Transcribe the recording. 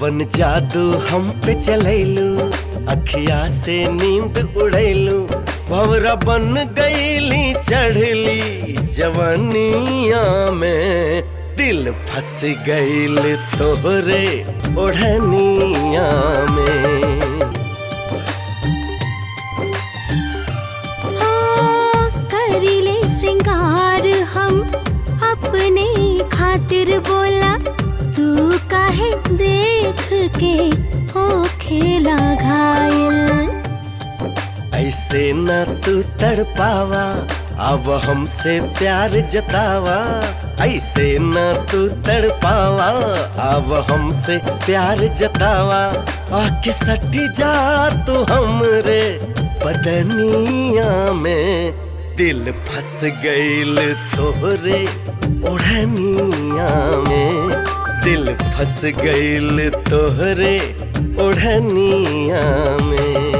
कवन जादू हम पे चलैलू, अखिया से नींद उड़ैलू, भंवरा बन गईली चढ़ली जवनिया में, दिल फंस गईल तोहरे ओढ़निया में। हाँ, करीले श्रृंगार हम अपने खातिर, बोला तू काहे देख के हो खेला घायल। ऐसे न तू तड़पावा, अब हमसे प्यार जतावा, ऐसे न तू तड़पावा, अब हमसे प्यार जतावा, आके सटी जा तू हमरे बदनिया में, दिल फंस गईल तोहरे ओढ़निया में, दिल फंस गईल तोहरे ओढ़निया में।